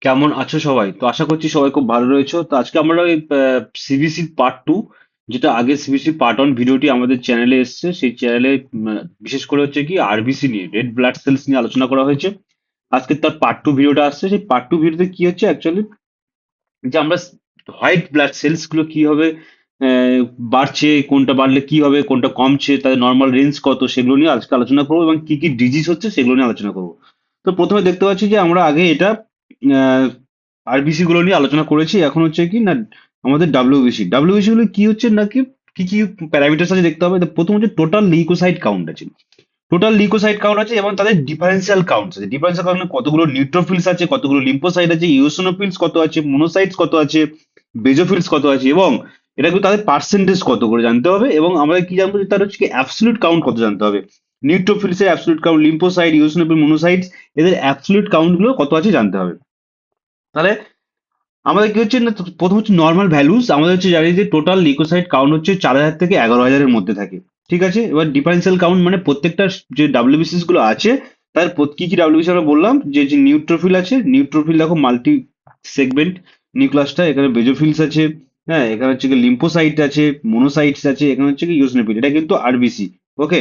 কেমন আছো সবাই? তো আশা করছি সবাই খুব ভালো রয়েছো। তো আজকে আমরা ওই সিবিসি পার্ট টু, যেটা আগে সিবিসি পার্ট ওয়ান ভিডিওটি আমাদের চ্যানেলে এসেছে, সেই চ্যানেলে বিশেষ করে হচ্ছে কি আরবিসি নিয়ে, রেড ব্লাড সেলস নিয়ে আলোচনা করা হয়েছে। আজকে তার পার্ট টু ভিডিওটা আসছে। সেই পার্ট টু ভিডিওতে কি হচ্ছে অ্যাকচুয়ালি, যে আমরা হোয়াইট ব্লাড সেলস গুলো কিভাবে আহ, বাড়ছে, কোনটা বাড়লে কি হবে, কোনটা কমছে, তাদের নর্মাল রেঞ্জ কত, সেগুলো নিয়ে আজকে আলোচনা করবো এবং কি কি ডিজিজ হচ্ছে সেগুলো নিয়ে আলোচনা করবো। তো প্রথমে দেখতে পাচ্ছি যে আমরা আগে এটা আরবিসি গুলো নিয়ে আলোচনা করেছি। এখন হচ্ছে কি না, আমাদের ডাব্লিউবিসি ডাব্লিউবিসি গুলো কি হচ্ছে নাকি, কি কি প্যারামিটার্স আছে দেখতে হবে। তো প্রথম হচ্ছে টোটাল লিউকোসাইট কাউন্ট আছে। টোটাল লিউকোসাইট কাউন্ট আছে এবং তাদের ডিফারেন্সিয়াল কাউন্ট আছে। ডিফারেন্সিয়াল কাউন্ট কতগুলো নিউট্রোফিলস আছে, কতগুলো লিম্ফোসাইট আছে, ইওসিনোফিলস কত আছে, মোনোসাইটস কত আছে, বেজোফিলস কত আছে, এবং এটা কিন্তু তাদের পার্সেন্টেজ কত করে জানতে হবে। এবং আমাদের কি জানতে হবে, তার হচ্ছে কি অ্যাবসলিউট কাউন্ট কত জানতে হবে। নিউট্রোফিলস এর অ্যাবসলিউট কাউন্ট, লিম্ফোসাইট, ইওসিনোফিল, মোনোসাইটস, এদের অ্যাবসলিউট কাউন্ট গুলো কত আছে জানতে হবে। তাহলে আমাদের কি হচ্ছে না, প্রথম হচ্ছে নর্মাল ভ্যালুস। আমাদের হচ্ছে জানি যে টোটাল লিউকোসাইট কাউন্ট হচ্ছে 4,000 থেকে 11,000-এর মধ্যে থাকে। ঠিক আছে, এবার ডিফারেন্সিয়াল কাউন্ট মানে প্রত্যেকটা যে ডাব্লিউবিসিস গুলো আছে, তার কি কি ডাব্লিউবিসি আমরা বললাম, যে নিউট্রোফিল আছে, নিউট্রোফিল দেখো মাল্টি সেগমেন্ট নিউক্লাসটা, এখানে বেজোফিলস আছে, হ্যাঁ এখানে হচ্ছে কি লিম্ফোসাইট আছে, মোনোসাইটস আছে, এখানে হচ্ছে কি ইওসিনোফিল, এটা কিন্তু আরবিসি। ওকে,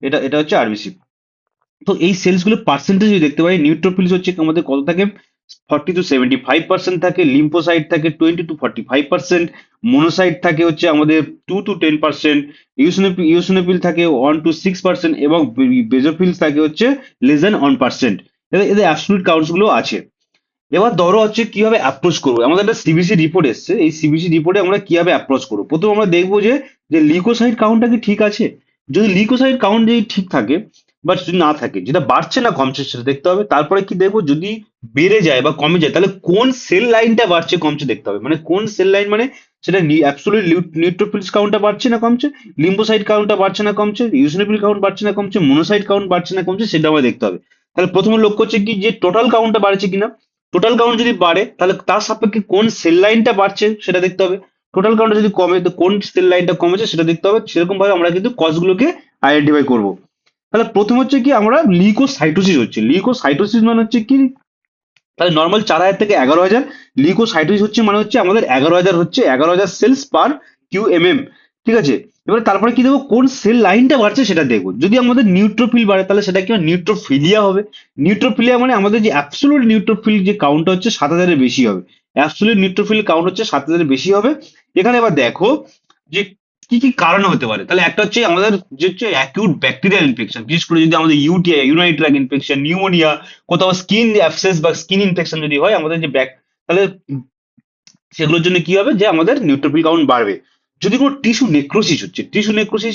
এটা এটা হচ্ছে আরবিসি। তো এই সেলস গুলো পার্সেন্টেজ যদি দেখতে পাই, নিউট্রোফিলস হচ্ছে আমাদের কত থাকে, 40 to 75% থাকে, লিম্ফোসাইট থাকে 20 to 45%, মোনোসাইট থাকে হচ্ছে আমাদের 2 to 10%, ইউসিনোফিল থাকে 1 to 6%, এবং বেজোফিলস থাকে হচ্ছে less than 1%। এদের এদের অ্যাবসলিউট কাউন্টস গুলো আছে। এবার ধরো হচ্ছে কিভাবে অ্যাপ্রোচ করবো, আমাদের একটা সিবিসি রিপোর্ট এসছে, এই সিবিসি রিপোর্টে আমরা কিভাবে অ্যাপ্রোচ করবো। প্রথম আমরা দেখবো যে যে লিউকোসাইট কাউন্টটা কি ঠিক আছে। যদি লিউকোসাইট কাউন্ট যদি ঠিক থাকে, বা যদি না থাকে, যেটা বাড়ছে না কমছে সেটা দেখতে হবে। তারপরে কি দেখবো, যদি বেড়ে যায় বা কমে যায়, তাহলে কোন সেল লাইনটা বাড়ছে কমছে দেখতে হবে। মানে কোন সেল লাইন, মানে সেটা অ্যাবসলিউট নিউট্রোফিলস কাউন্টটা বাড়ছে না কমছে, লিম্ফোসাইট কাউন্টটা বাড়ছে না কমছে, ইউসিনোফিল কাউন্ট বাড়ছে না কমছে, মোনোসাইট কাউন্ট বাড়ছে না কমছে, সেটা আমাদের দেখতে হবে। তাহলে প্রথমে লক্ষ্য হচ্ছে কি, যে টোটাল কাউন্টটা বাড়ছে কিনা। টোটাল কাউন্ট যদি বাড়ে, তাহলে তার সাপেক্ষে কোন সেল লাইনটা বাড়ছে সেটা দেখতে হবে। টোটাল কাউন্ট যদি কমে, তো কোন সেল লাইনটা কমেছে সেটা দেখতে হবে। সেরকম ভাবে আমরা কিন্তু কজগুলোকে আইডেন্টিফাই করব। তাহলে প্রথম হচ্ছে কি, আমরা লিউকোসাইটোসিস হচ্ছে, লিউকোসাইটোসিস মানে হচ্ছে কি, তাহলে নর্মাল 4,000 থেকে 11,000, লিউকোসাইটোসিস হচ্ছে মানে হচ্ছে আমাদের 11,000, হচ্ছে 11,000 সেলস পার কিউ ঠিক আছে। এবারে তারপরে কি দেখবো, কোন সেল লাইনটা বাড়ছে সেটা দেখবো। যদি আমাদের নিউট্রোফিল বাড়ে, তাহলে সেটা কি নিউট্রোফিলিয়া হবে। নিউট্রোফিলিয়া মানে আমাদের যে অ্যাবসলিউট নিউট্রোফিল যে কাউন্টটা হচ্ছে 7,000-এর বেশি হবে। অ্যাবসলিউট নিউট্রোফিল কাউন্ট হচ্ছে 7,000-এর বেশি হবে। এখানে এবার দেখো যে কি কি কারণে হতে পারে। তাহলে একটা হচ্ছে আমাদের যে হচ্ছে অ্যাকিউট ব্যাকটেরিয়াল ইনফেকশন, বিশেষ করে যদি আমাদের UTI, urinary tract infection, pneumonia, কোথাও স্কিন অ্যাবসেস বা স্কিন ইনফেকশন যদি হয় আমাদের যে ব্যাক, তাহলে সেগুলোর জন্য কি হবে, যে আমাদের নিউট্রোফিল কাউন্ট বাড়বে। যদি কোনো টিস্যু নেক্রোসিস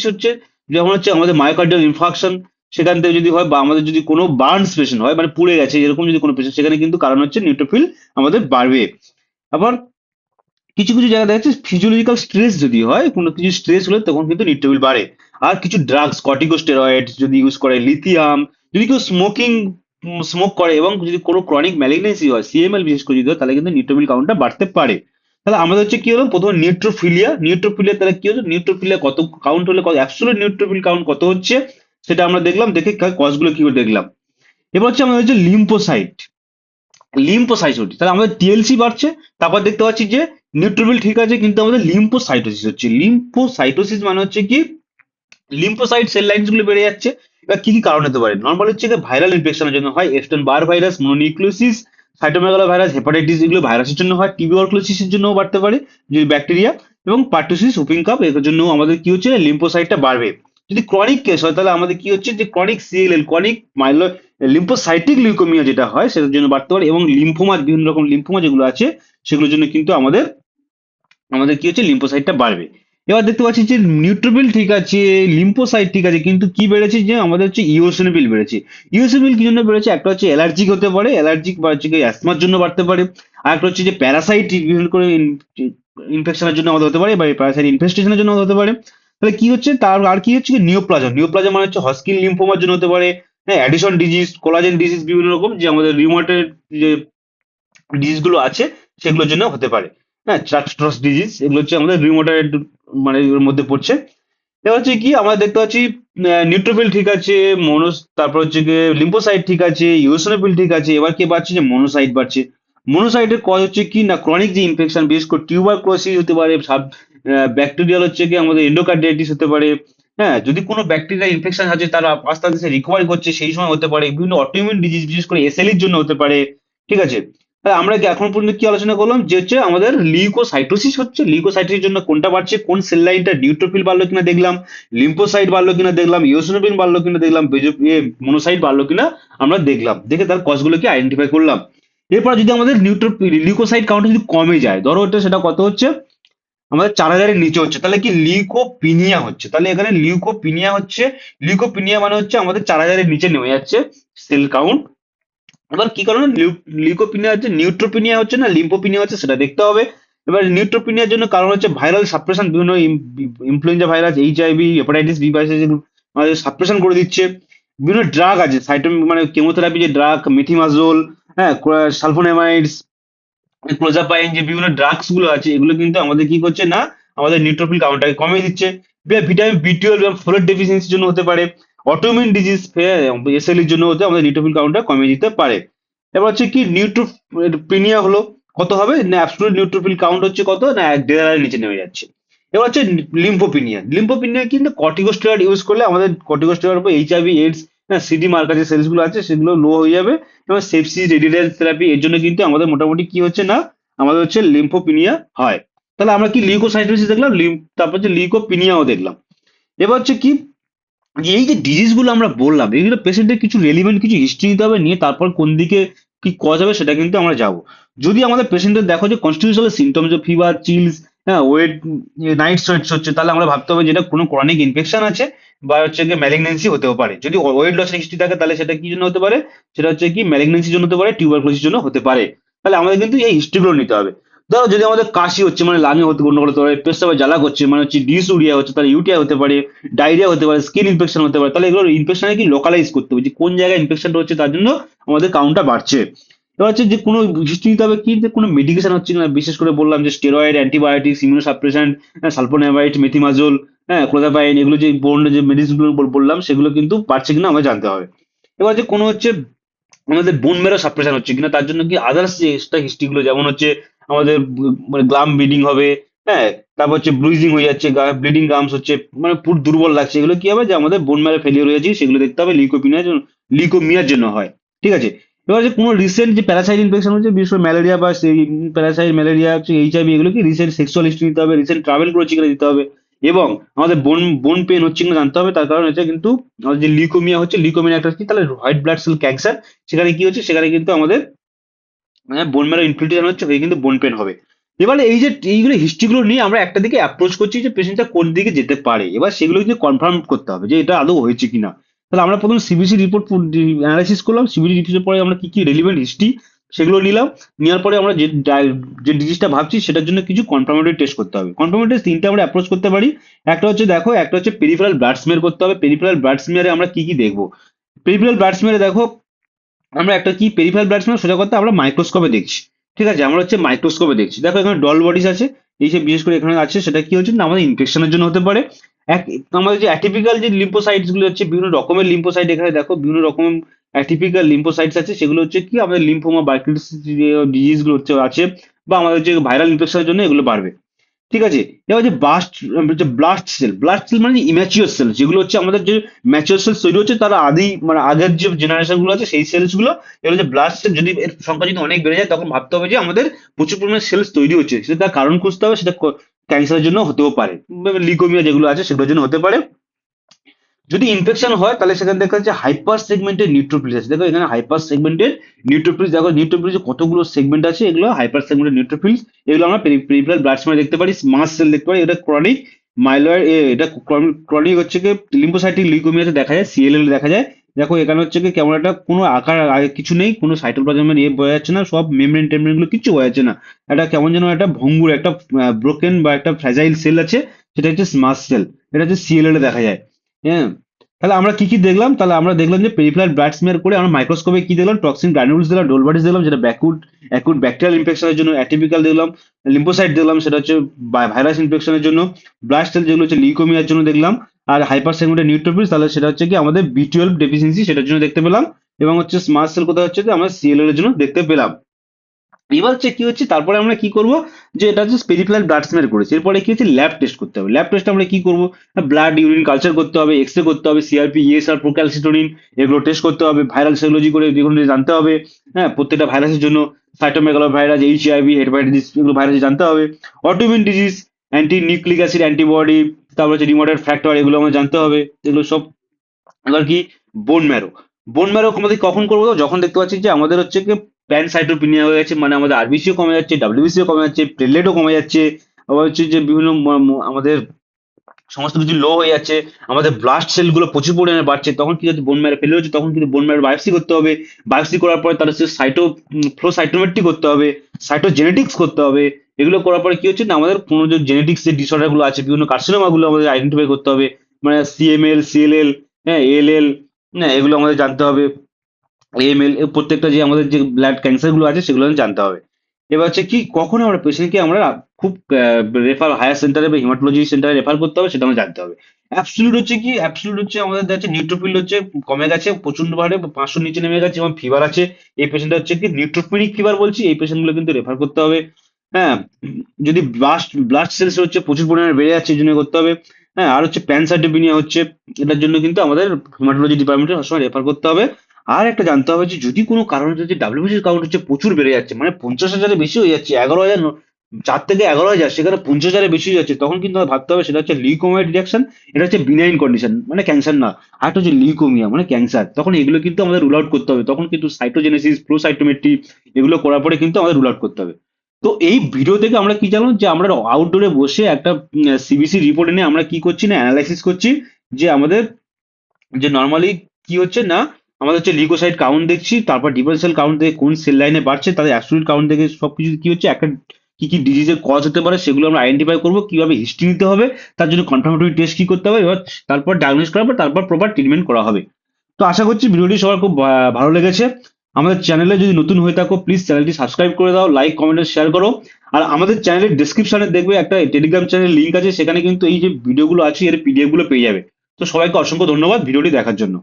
হচ্ছে, যেমন হচ্ছে আমাদের মায়োকার্ডিয়াল ইনফাকশন, সেখান থেকে যদি হয়, বা আমাদের যদি কোনো বার্নস পেশেন্ট হয়, মানে পুড়ে গেছে এরকম যদি কোনো পেশেন্ট, সেখানে কিন্তু কারণ হচ্ছে নিউট্রোফিল আমাদের বাড়বে। আবার কিছু কিছু জায়গায় দেখা যাচ্ছে ফিজিওলজিক্যাল স্ট্রেস যদি হয়, কোনো কিছু স্ট্রেস হলে তখন কিন্তু নিউট্রোফিল বাড়ে। আর কিছু ড্রাগস, কর্টিকোস্টেরয়েড যদি ইউজ করে, লিথিয়াম, যদি কেউ স্মোক করে, এবং যদি কোনো ক্রনিক ম্যালিগনেন্সি হয়, সিএমএল বিশেষ করে যদি হয়, তাহলে কিন্তু নিউট্রোফিল কাউন্টটা বাড়তে পারে। তাহলে আমাদের হচ্ছে কি হলো, প্রথমে নিউট্রোফিলিয়া তাহলে কি হচ্ছে, নিউট্রোফিলিয়া কত কাউন্ট হলে, কত অ্যাবসলিউট নিউট্রোফিল কাউন্ট কত হচ্ছে, সেটা আমরা দেখলাম। দেখে কজগুলো কি করে দেখলাম। এবার হচ্ছে আমাদের হচ্ছে লিম্ফোসাইটোসিস, তাহলে আমাদের টিএলসি বাড়ছে। তারপর দেখতে পাচ্ছি যে নিউট্রোফিল ঠিক আছে, কিন্তু আমাদের লিম্ফোসাইটোসিস হচ্ছে। লিম্ফোসাইটোসিস মানে হচ্ছে কি, লিম্ফোসাইট সেল লাইনস গুলো বেড়ে যাচ্ছে। এবার কি কি কারণ হতে পারে, নর্মাল হচ্ছে কি ভাইরাল ইনফেকশনের জন্য হয়, এস্টন বার virus, mononucleosis, cytomegalo virus, hepatitis, এগুলো ভাইরাসের জন্য হয়। টিবিওরক্লোসিসের জন্য বাড়তে পারে যদি ব্যাকটেরিয়া, এবং পার্টুসিস হুপিং কাপ, এর জন্য আমাদের কি হচ্ছে, লিম্ফোসাইটটা বাড়বে। যদি ক্রনিক কেস হয়, তাহলে আমাদের কি হচ্ছে, যে chronic CLL, chronic মাইলো lymphocytic leukaemia যেটা হয়, সেটার জন্য বাড়তে পারে। এবং লিম্ফোমা, বিভিন্ন রকম লিম্ফোমা যেগুলো আছে, সেগুলোর জন্য কিন্তু আমাদের আমাদের কি হচ্ছে, লিম্ফোসাইটটা বাড়বে। এবার দেখতে পাচ্ছি যে নিউট্রোফিল ঠিক আছে, লিম্ফোসাইট ঠিক আছে, কিন্তু কি বেড়েছে, যে আমাদের হচ্ছে ইওসিনোফিল বেড়েছে। ইওসিনোফিল কি জন্য বেড়েছে, একটা হচ্ছে অ্যালার্জিক হতে পারে, অ্যালার্জিক বা হচ্ছে অ্যাস্তমার জন্য বাড়তে পারে। আর একটা হচ্ছে যে প্যারাসাইট, বিভিন্ন করে ইনফেকশনের জন্য আমাদের হতে পারে, বা প্যারাসাইট ইনফেস্টেশনের জন্য হতে পারে। তাহলে কি হচ্ছে, তার আর কি হচ্ছে, নিওপ্লাজম মানে হচ্ছে হস্কিন লিম্ফোমার জন্য হতে পারে। হ্যাঁ, অ্যাডিশন ডিজিজ, কোলাজেন ডিজিজ, বিভিন্ন রকম যে আমাদের রিউমাটেড যে ডিজিজ গুলো আছে, সেগুলোর জন্য হতে পারে। হ্যাঁ, চার্ট্রস ডিজিজ, এগুলো হচ্ছে আমাদের রিউমাটয়েড, মানে এর মধ্যে পড়ছে। এবার হচ্ছে কি, আমরা দেখতে পাচ্ছি নিউট্রোফিল ঠিক আছে, তারপর হচ্ছে গিয়ে লিম্ফোসাইট ঠিক আছে, ইওসিনোফিল ঠিক আছে। এবার কি বাড়ছে, যে মনোসাইট বাড়ছে। মনোসাইটের কজ হচ্ছে কি না ক্রনিক যে ইনফেকশন, বিশেষ করে টিউবারকুলোসিস হতে পারে, ব্যাকটেরিয়াল হচ্ছে কি আমাদের এন্ডোকার্ডিয়াইটিস হতে পারে। হ্যাঁ, যদি কোনো ব্যাকটেরিয়া ইনফেকশন আছে তারা আস্তে আস্তে রিকভারি করছে সেই সময় হতে পারে, বিভিন্ন অটোইমিউন ডিজিজ বিশেষ করে এসএলইর জন্য হতে পারে। ঠিক আছে, তাহলে আমরা কি এখন পর্যন্ত কি আলোচনা করলাম যে হচ্ছে আমাদের লিউকোসাইটোসিস হচ্ছে, লিউকোসাইটোসিসের জন্য কোনটা বাড়ছে, কোন সেল লাইনটা নিউট্রোফিল বাড়লো কিনা দেখলাম, লিম্ফোসাইট বাড়লো কিনা দেখলাম, ইওসিনোফিল বাড়লো কিনা দেখলাম, মনোসাইট বাড়লো কিনা আমরা দেখলাম, দেখে তার কজগুলোকে আইডেন্টিফাই করলাম। এরপর যদি আমাদের লিউকোসাইট কাউন্ট যদি কমে যায়, ধরো ওটা সেটা কত হচ্ছে, আমাদের 4,000-এর নিচে হচ্ছে, তাহলে কি লিউকোপিনিয়া হচ্ছে। তাহলে এখানে লিউকোপিনিয়া হচ্ছে, লিউকোপিনিয়া মানে হচ্ছে আমাদের 4,000-এর নিচে নেমে যাচ্ছে সেল কাউন্ট। এবার কি কারণে লিউকোপিনিয়া হচ্ছে, নিউট্রোপিনিয়া হচ্ছে না লিম্ফোপিনিয়া হচ্ছে সেটা দেখতে হবে। এবার নিউট্রোপিনিয়ার জন্য কারণ হচ্ছে ভাইরাল সাপ্রেশন, বিভিন্ন influenza virus, HIV, hepatitis B virus আমাদের সাপ্রেশন করে দিচ্ছে। বিভিন্ন ড্রাগ আছে মানে কেমোথেরাপি যে ড্রাগ, মেথিমাজোল, হ্যাঁ, সালফোনেমাইডস, ক্লোজাপাইন, যে বিভিন্ন ড্রাগস গুলো আছে এগুলো কিন্তু আমাদের কি করছে না আমাদের নিউট্রোফিল কাউন্টটাকে কমিয়ে দিচ্ছে। ভিটামিন বি 12 এবং ফোলেট ডেফিসিয়েন্সির জন্য হতে পারে, অটোইমিউন ডিজিজ এসএল এর জন্য হতে আমাদের নিউট্রোফিল কাউন্টটা কমিয়ে দিতে পারে। এবার হচ্ছে কি নিউট্রোপিনিয়া হলো, কত হবে না অ্যাবসলিউট নিউট্রোফিল কাউন্ট হচ্ছে কত না 1,500-এর নিচে নেমে যাচ্ছে। এবার হচ্ছে লিম্ফোপিনিয়া, লিম্ফোপিনিয়া কিন্তু কর্টিকোস্টেরয়েড ইউজ করলে আমাদের কর্টিকোস্টেরয়েড উপর এইচআইভি এইডস, সিডি মার্কার যে সেলস গুলো আছে সেগুলো লো হয়ে যাবে। এবং সেপসিস, রেডিয়েশন থেরাপি এর জন্য কিন্তু আমাদের মোটামুটি কি হচ্ছে না আমাদের হচ্ছে লিম্ফোপিনিয়া হয়। তাহলে আমরা কি লিউকোসাইটোসিস দেখলাম, তারপর হচ্ছে লিউকোপিনিয়াও দেখলাম। এবার হচ্ছে কি যে এই যে ডিজিজ গুলো আমরা বললাম এইগুলো পেশেন্টের কিছু রেলিভেন্ট কিছু হিস্ট্রি নিতে হবে, নিয়ে তারপর কোন দিকে কি কজ হবে সেটা কিন্তু আমরা যাব। যদি আমাদের পেশেন্টের দেখো যে কনস্টিটিউশনাল সিমটমস, যে ফিভার, চিলস, হ্যাঁ, ওয়েট, নাইট সোয়েটস হচ্ছে, তাহলে আমরা ভাবতে হবে যেটা কোনো ক্রনিক ইনফেকশন আছে বা হচ্ছে কি ম্যালিগনেন্সি হতেও পারে। যদি ওয়েট লসের হিস্ট্রি থাকে তাহলে সেটা কি জন্য হতে পারে, সেটা হচ্ছে কি ম্যালিগনেন্সির জন্য হতে পারে, টিউবারকুলোসিসের জন্য হতে পারে। তাহলে আমাদের কিন্তু এই হিস্ট্রিগুলো নিতে হবে। ধরো যদি আমাদের কাশি হচ্ছে মানে লাঙে হতে গন্ডগোল হতে পারে, পেশাবে জ্বালা করছে মানে হচ্ছে ডিসউরিয়া হচ্ছে, তাহলে ইউটিআই হতে পারে, ডায়রিয়া হতে পারে, স্কিন ইনফেকশন হতে পারে, তাহলে এগুলো ইনফেকশনে কি লোকালাইজ করতে হবে যে কোন জায়গায় ইনফেকশনটা হচ্ছে, তার জন্য আমাদের কাউন্টটা বাড়ছে। এবার হচ্ছে যে কোনো হিস্ট্রি নিতে হবে কি যে কোনো মেডিকেশন হচ্ছে কিনা, বিশেষ করে বললাম যে স্টেরয়েড, অ্যান্টিবায়োটিক্স, ইমিউনোসাপ্রেসেন্ট, সালফোনেমাইড, মেথিমাজোল, হ্যাঁ, ক্লোজাপাইন, এগুলো যে বোর্ন যে মেডিসিন গুলো বললাম সেগুলো কিন্তু বাড়ছে কিনা আমাদের জানতে হবে। এবার যে কোনো হচ্ছে আমাদের বোন মেরো সাপ্রেশন হচ্ছে কিনা, তার জন্য কি আদার্স যে এক্সট্রা হিস্ট্রি গুলো, যেমন হচ্ছে আমাদের মানে গ্লাম ব্লিডিং হবে, হ্যাঁ, তারপর হচ্ছে ব্লুইজিং হয়ে যাচ্ছে, ব্লিডিং গামস হচ্ছে, মানে পুরো দুর্বল লাগছে, এগুলো কি হবে যে আমাদের বোন ম্যারো ফেলিওর হয়ে যাচ্ছে, সেগুলো দেখতে হবে। লিউকোমিয়ার জন্য হয়। ঠিক আছে, এবার যে কোনো রিসেন্ট যে প্যারাসাইট ইনফেকশন হচ্ছে, বিশেষ করে ম্যালেরিয়া বা সেই প্যারাসাইট, ম্যালেরিয়া হচ্ছে, এইচআইভি, এগুলো কি রিসেন্ট সেক্সুয়াল হিস্ট্রি নিতে হবে, রিসেন্ট ট্রাভেল করেছে কিনা দিতে হবে। এবং আমাদের বোন পেন হচ্ছে কিনা জানতে হবে, তার কারণ এটা কিন্তু আমাদের যে লিউকোমিয়া হচ্ছে, লিউকোমিয়া একটা কি তাহলে হোয়াইট ব্লাড সেল ক্যান্সার, সেখানে কি হচ্ছে সেখানে কিন্তু আমাদের বোন ম্যারো ইনফিল্ট্রেশন হচ্ছে, হয়ে কিন্তু বোন পেন হবে। এবারে এই যে এইগুলো হিস্ট্রিগুলো নিয়ে আমরা একটা দিকে অ্যাপ্রোচ করছি যে পেশেন্টটা কোন দিকে যেতে পারে, এবার সেগুলো কিন্তু কনফার্ম করতে হবে যে এটা আদৌ হয়েছে কিনা। তাহলে আমরা প্রথমে সিবিসি রিপোর্ট অ্যানালাইসিস করলাম, সিবিসি রিপোর্টের পরে আমরা কি কি রেলিভেন্ট হিস্ট্রি সেগুলো নিলাম। নেওয়ার পরে আমরা যে ডিজিজটা ভাবছি সেটার জন্য কিছু কনফার্মেটরি টেস্ট করতে হবে। কনফার্মেটরি তিনটা আমরা অ্যাপ্রোচ করতে পারি। একটা হচ্ছে দেখো, একটা হচ্ছে পেরিফেরাল ব্লাড স্মিয়ার করতে হবে। পেরিফেরাল ব্লাড স্মিয়ারে আমরা কি কি দেখবো, পেরিফেরাল ব্লাড স্মিয়ারে দেখো আমরা একটা কি পেরিফেরাল ব্লাড স্মিয়ার সোজা কথা আমরা মাইক্রোস্কোপে দেখছি। ঠিক আছে, আমরা হচ্ছে মাইক্রোস্কোপে দেখছি, দেখো এখানে ডল বডিজ আছে, এই যে বিশেষ করে এখানে আছে, সেটা কি হচ্ছে না আমাদের ইনফেকশনের জন্য হতে পারে। এক আমাদের যে অ্যাটিপিক্যাল যে লিম্ফোসাইটস গুলো হচ্ছে, বিভিন্ন রকমের লিম্ফোসাইট এখানে দেখো, বিভিন্ন রকম অ্যাটিপিক্যাল লিম্ফোসাইটস আছে, সেগুলো হচ্ছে কি আমাদের লিম্ফোমা বার্কিটিস ডিজিজ গুলো হচ্ছে আছে, বা আমাদের যে ভাইরাল ইনফেকশনের জন্য এগুলো বাড়বে। ঠিক আছে, এবার যে ব্লাস্ট সেল, ব্লাস্ট সেল মানে ইম্যাচিওর সেল, যেগুলো হচ্ছে আমাদের যে ম্যাচিওর সেল তৈরি হচ্ছে তারা আদি মানে আগের যে জেনারেশন গুলো আছে সেই সেলস গুলো, এগুলো যে ব্লাস্ট সেল, যদি এর সংখ্যা যদি অনেক বেড়ে যায় তখন ভাবতে হবে যে আমাদের প্রচুর পরিমাণে সেলস তৈরি হচ্ছে, সেটা তার কারণ খুঁজতে হবে, সেটা ক্যান্সারের জন্য হতেও পারে, লিউকোমিয়া যেগুলো আছে সেগুলোর জন্য হতে পারে। যদি ইনফেকশন হয় তাহলে সেখানে দেখা যাচ্ছে হাইপার সেগমেন্টেড নিউট্রোফিলস আছে, দেখো এখানে হাইপার সেগমেন্টেড নিউট্রোফিলস, দেখো নিউট্রোফিলস কতগুলো সেগমেন্ট আছে, এগুলো হাইপার সেগমেন্টেড নিউট্রোফিলস, এগুলো আমরা পেরিফেরাল ব্লাড স্মেলে দেখতে পারি, মাস সেল দেখতে পারি। এটা ক্রনিক মাইলয়েড, এটা ক্রনিক হচ্ছে কি লিম্ফোসাইটিক লিউকোমিয়াতে দেখা যায়, সিএলএল দেখা যায়। দেখো এখানে হচ্ছে কি কেমন একটা কোনো আকার কিছু নেই, কোনো সাইটোপ্লাজমের ইয়ে বোঝা যাচ্ছে না, সব মেমব্রেন টেমব্রেন গুলো কিছু বোঝা যাচ্ছে না, এটা কেমন যেন একটা ভঙ্গুর একটা ব্রোকেন বা একটা ফ্র্যাজাইল সেল আছে, সেটা হচ্ছে মাস সেল, এটা হচ্ছে সিএলএল এ দেখা যায়। হ্যাঁ, তাহলে আমরা কি কি দেখলাম, তাহলে আমরা দেখলাম যে পেরিফেরাল ব্লাড স্মিয়ার করে আমরা মাইক্রোস্কোপে কি দেখলাম, টক্সিন গ্রানুলস দেখলাম, ডোলবার্ডিস দেখলাম যেটা অ্যাকুট ব্যাকটেরিয়াল ইনফেকশনের জন্য, অ্যাটিপিক্যাল দেখলাম, লিম্ফোসাইট দেখলাম সেটা হচ্ছে ভাইরাস ইনফেকশনের জন্য, ব্লাড সেল যেগুলো হচ্ছে লিউকোমিয়ার জন্য দেখলাম, আর হাইপার সেগমেন্টেড নিউট্রোফিলস তাহলে সেটা হচ্ছে কি আমাদের বি 12 ডেফিসিয়েন্সি সেটার জন্য দেখতে পেলাম, এবং হচ্ছে স্মার্ট সেল কোথায় হচ্ছে যে আমরা সিএলএল এর জন্য দেখতে পেলাম। এবার হচ্ছে কি হচ্ছে, তারপরে আমরা কি করব, যে এটা হচ্ছে পেরিফেরাল ব্লাড স্মেয়ার করেছি, এরপরে কি হচ্ছে ল্যাব টেস্ট করতে হবে। ল্যাব টেস্ট আমরা কি করব, ব্লাড ইউরিন কালচার করতে হবে, এক্সরে করতে হবে, সিআরপি, ইএসআর, প্রোক্যালসিটোনিন, এগুলো টেস্ট করতে হবে, ভাইরাল সেরোলজি করে যেগুলো জানতে হবে। হ্যাঁ, প্রত্যেকটা ভাইরাসের জন্য সাইটোমেগালো ভাইরাস, এইচআইভি, হেপাটাইটিস, এগুলো ভাইরাস জানতে হবে। Autoimmune disease, anti nucleic acid antibody, তারপর হচ্ছে রিমোটেড ফ্যাক্টর, এগুলো আমরা জানতে হবে, এগুলো সব। এবার কি, বোন ম্যারো। বোন ম্যারো আমাদের কখন করবো, যখন দেখতে পাচ্ছি যে আমাদের হচ্ছে কি প্যানসাইটোপিনিয়া হয়ে যাচ্ছে, মানে আমাদের আরবিসিও কমে যাচ্ছে, ডাব্লিউবিসিও কমে যাচ্ছে, প্লেটলেটও কমে যাচ্ছে। আবার হচ্ছে যে বিভিন্ন আমাদের সমস্ত কিছু লো হয়ে যাচ্ছে, আমাদের ব্লাস্ট সেল গুলো প্রচুর পরিমাণে বাড়ছে, তখন কি হচ্ছে বোন ম্যারো ফেলে হচ্ছে, তখন কিন্তু বোন ম্যারো বায়োপসি করতে হবে। বায়োপসি করার পরে তার হচ্ছে ফ্লো সাইটোমেট্রি করতে হবে, সাইটোজেনেটিক্স করতে হবে। এগুলো করার পরে কি হচ্ছে না, আমাদের কোনো যে জেনেটিক্স যে ডিসঅর্ডার গুলো আছে, বিভিন্ন কার্সিনোমা গুলো আমাদের আইডেন্টিফাই করতে হবে, মানে সিএমএল, সিএলএল, হ্যাঁ, এলএল, হ্যাঁ, এগুলো আমাদের জানতে হবে। এএমএল, প্রত্যেকটা যে আমাদের যে ব্লাড ক্যান্সার গুলো আছে সেগুলো আমাদের জানতে হবে। এবার হচ্ছে কি, কখন আমরা পেশেন্টকে আমরা খুব রেফার হায়ার সেন্টারে বা হিমাটোলজি সেন্টারে রেফার করতে হবে সেটা আমরা জানতে হবে। অ্যাবসলিউট হচ্ছে কি, অ্যাবসলিউট হচ্ছে আমাদের হচ্ছে নিউট্রোফিল হচ্ছে কমে গেছে প্রচন্ড ভাবে, 500 নিচে নেমে গেছে এবং ফিভার আছে। এই পেশেন্ট হচ্ছে কি নিউট্রোফিলিক ফিভার বলছি, এই পেশেন্ট গুলো কিন্তু রেফার করতে হবে। হ্যাঁ, যদি ব্লাস্ট ব্লাড সেলস হচ্ছে প্রচুর পরিমাণে বেড়ে যাচ্ছে, এই জন্য করতে হবে। হ্যাঁ, আর হচ্ছে প্যানসাইটোপিনিয়া হচ্ছে, এটার জন্য কিন্তু আমাদের হিমাটোলজি ডিপার্টমেন্টে সবসময় রেফার করতে হবে। আর একটা জানতে হবে যে যদি কোনো কারণে যদি ডাব্লিউবিসির কাউন্ট হচ্ছে প্রচুর বেড়ে যাচ্ছে, মানে 50,000-এর বেশি হয়ে যাচ্ছে, 11,000, 4 থেকে 11,000, সেখানে 50,000-এর বেশি হয়ে যাচ্ছে, তখন কিন্তু আমাদের ভাবতে হবে সেটা হচ্ছে লিউকোমিয়া ডিটেকশন। এটা হচ্ছে বিনাইন কন্ডিশন, মানে ক্যান্সার না। আর একটা হচ্ছে লিউকোমিয়া মানে ক্যান্সার, তখন এগুলো কিন্তু আমাদের রুল আউট করতে হবে, তখন কিন্তু সাইটোজেনেসিস, ফ্লো সাইটোমেট্রি, এগুলো করার পরে কিন্তু আমাদের রুল আউট করতে হবে। তো এই ভিডিও থেকে আমরা কি জানলাম, যে আমরা আউটডোরে বসে একটা সিবিসি রিপোর্ট এনে আমরা কি করছি না, অ্যানালাইসিস করছি, যে আমাদের যে নর্মালি কি হচ্ছে না, আমাদের হচ্ছে লিউকোসাইট কাউন্ট দেখছি, তারপর ডিফারেন্সিয়াল কাউন্ট দেখে কোন সেল লাইনে বাড়ছে, তাদের অ্যাবসলিউট কাউন্ট দেখে সবকিছু কি হচ্ছে একটা কি কি ডিজিজের কজ হতে পারে সেগুলো আমরা আইডেন্টিফাই করবো, কিভাবে হিস্ট্রি নিতে হবে, তার জন্য কনফার্মেটরি টেস্ট কি করতে হবে, এবার তারপর ডায়াগনোস করার পর তারপর প্রপার ট্রিটমেন্ট করা হবে। তো আশা করছি ভিডিওটি সবার খুব ভালো লেগেছে। আমাদের চ্যানেলে যদি নতুন হয়ে থাকো প্লিজ চ্যানেলটি সাবস্ক্রাইব করে দাও, লাইক কমেন্ট শেয়ার করো। আর আমাদের চ্যানেলের ডেসক্রিপশনে দেখবে একটা টেলিগ্রাম চ্যানেল লিঙ্ক আছে, সেখানে কিন্তু এই যে ভিডিওগুলো আছে এর পিডিএফ গুলো পেয়ে যাবে। তো সবাইকে অসংখ্য ধন্যবাদ ভিডিওটি দেখার জন্য।